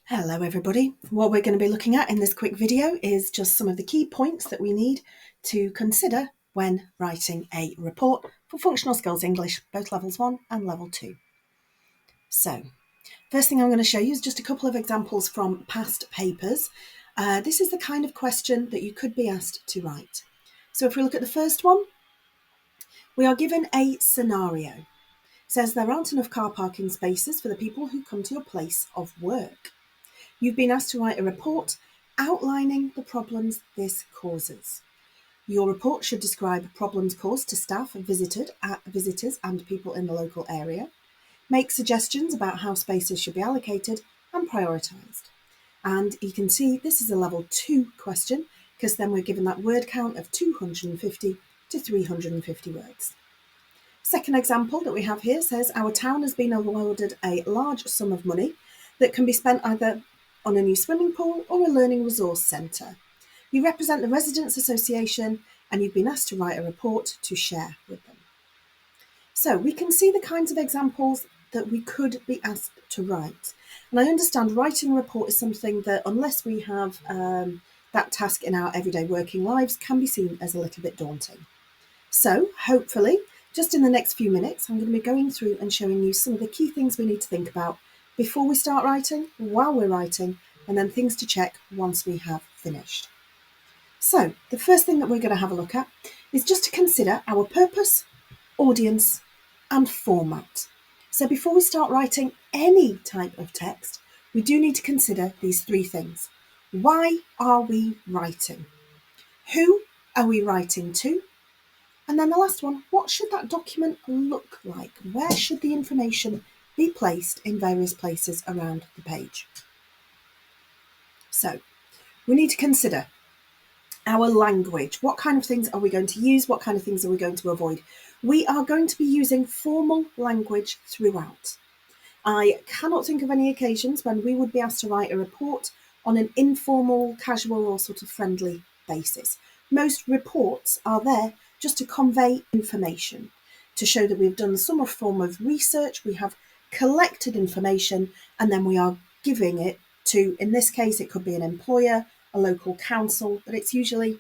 Hello everybody. What we're going to be looking at in this quick video is just some of the key points that we need to consider when writing a report for Functional Skills English, both levels 1 and level 2. So, first thing I'm going to show you is just a couple of examples from past papers. This is the kind of question that you could be asked to write. So if we look at the first one, we are given a scenario. It says there aren't enough car parking spaces for the people who come to your place of work. You've been asked to write a report outlining the problems this causes. Your report should describe problems caused to staff, visitors and people in the local area, make suggestions about how spaces should be allocated and prioritised. And you can see this is a level 2 question because then we're given that word count of 250 to 350 words. Second example that we have here says our town has been awarded a large sum of money that can be spent either on a new swimming pool or a learning resource centre. You represent the Residents Association and you've been asked to write a report to share with them. So we can see the kinds of examples that we could be asked to write. And I understand writing a report is something that, unless we have that task in our everyday working lives, can be seen as a little bit daunting. So hopefully, just in the next few minutes, I'm going to be going through and showing you some of the key things we need to think about before we start writing, while we're writing, and then things to check once we have finished. So the first thing that we're going to have a look at is just to consider our purpose, audience, and format. So before we start writing any type of text, we do need to consider these three things. Why are we writing? Who are we writing to? And then the last one, what should that document look like? Where should the information be placed in various places around the page? So we need to consider our language. What kind of things are we going to use? What kind of things are we going to avoid? We are going to be using formal language throughout. I cannot think of any occasions when we would be asked to write a report on an informal, casual, or sort of friendly basis. Most reports are there just to convey information, to show that we've done some form of research, we have collected information, and then we are giving it to, in this case, it could be an employer, a local council, but it's usually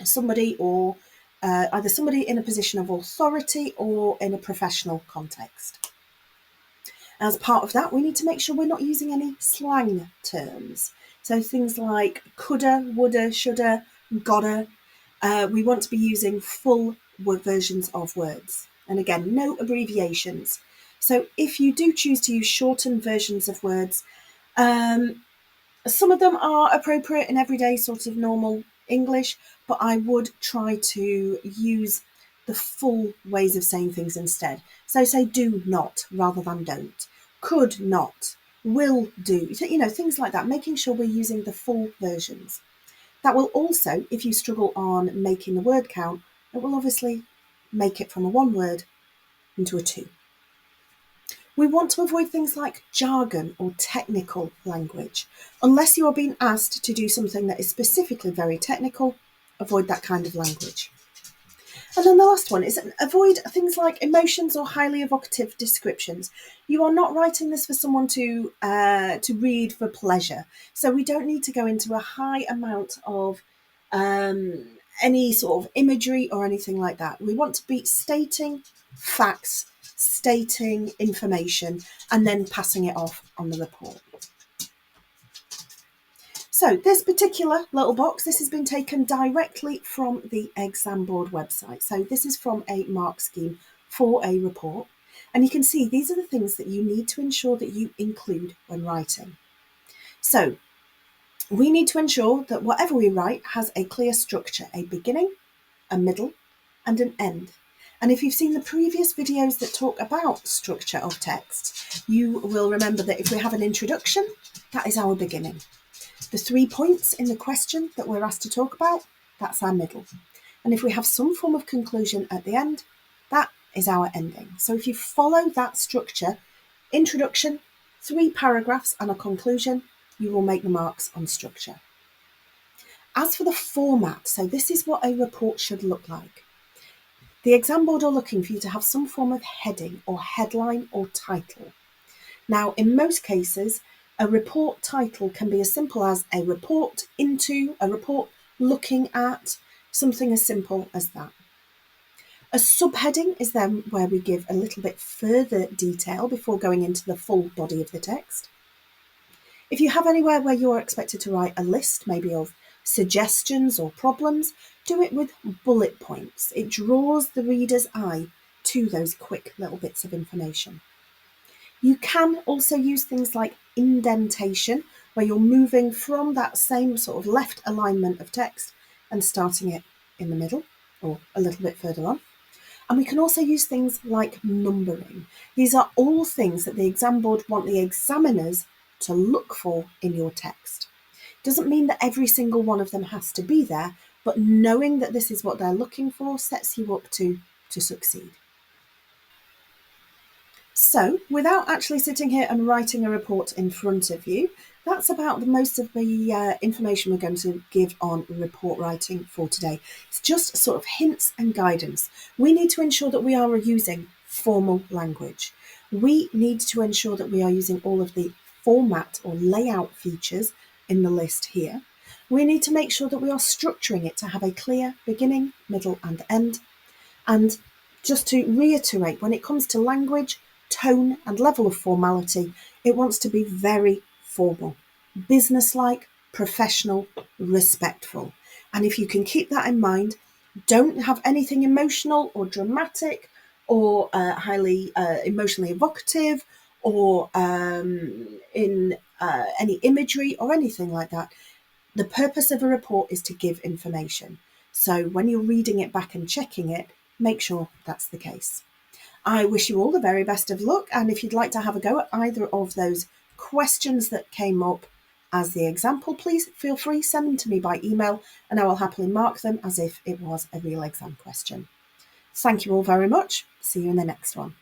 somebody or either somebody in a position of authority or in a professional context. As part of that, we need to make sure we're not using any slang terms. So things like coulda, woulda, shoulda, gotta. We want to be using full versions of words. And again, no abbreviations. So if you do choose to use shortened versions of words, some of them are appropriate in everyday sort of normal English, but I would try to use the full ways of saying things instead. So say do not rather than don't, could not, will do, things like that, making sure we're using the full versions. That will also, if you struggle on making the word count, it will obviously make it from a one word into a two. We want to avoid things like jargon or technical language. Unless you are being asked to do something that is specifically very technical, avoid that kind of language. And then the last one is avoid things like emotions or highly evocative descriptions. You are not writing this for someone to read for pleasure. So we don't need to go into a high amount of any sort of imagery or anything like that. We want to be stating facts, stating information, and then passing it off on the report. So this particular little box, this has been taken directly from the exam board website. So this is from a mark scheme for a report. And you can see these are the things that you need to ensure that you include when writing. So we need to ensure that whatever we write has a clear structure, a beginning, a middle, and an end. And if you've seen the previous videos that talk about structure of text, you will remember that if we have an introduction, that is our beginning. The 3 points in the question that we're asked to talk about, that's our middle. And if we have some form of conclusion at the end, that is our ending. So if you follow that structure, introduction, 3 paragraphs and a conclusion, you will make the marks on structure. As for the format, so this is what a report should look like. The exam board are looking for you to have some form of heading or headline or title. Now, in most cases, A report title can be as simple as a report into, a report looking at, something as simple as that. A subheading is then where we give a little bit further detail before going into the full body of the text. If you have anywhere where you're expected to write a list, maybe of suggestions or problems, do it with bullet points. It draws the reader's eye to those quick little bits of information. You can also use things like indentation, where you're moving from that same sort of left alignment of text and starting it in the middle or a little bit further on. And we can also use things like numbering. These are all things that the exam board want the examiners to look for in your text. Doesn't mean that every single one of them has to be there, but knowing that this is what they're looking for sets you up to succeed. So, without actually sitting here and writing a report in front of you, that's about the most of the information we're going to give on report writing for today. It's just sort of hints and guidance. We need to ensure that we are using formal language. We need to ensure that we are using all of the format or layout features in the list here. We need to make sure that we are structuring it to have a clear beginning, middle and end. And just to reiterate, when it comes to language, tone and level of formality, it wants to be very formal, businesslike, professional, respectful. And if you can keep that in mind, don't have anything emotional or dramatic or highly emotionally evocative or in any imagery or anything like that. The purpose of a report is to give information. So when you're reading it back and checking it, make sure that's the case. I wish you all the very best of luck, and if you'd like to have a go at either of those questions that came up as the example, please feel free, send them to me by email and I will happily mark them as if it was a real exam question. Thank you all very much. See you in the next one.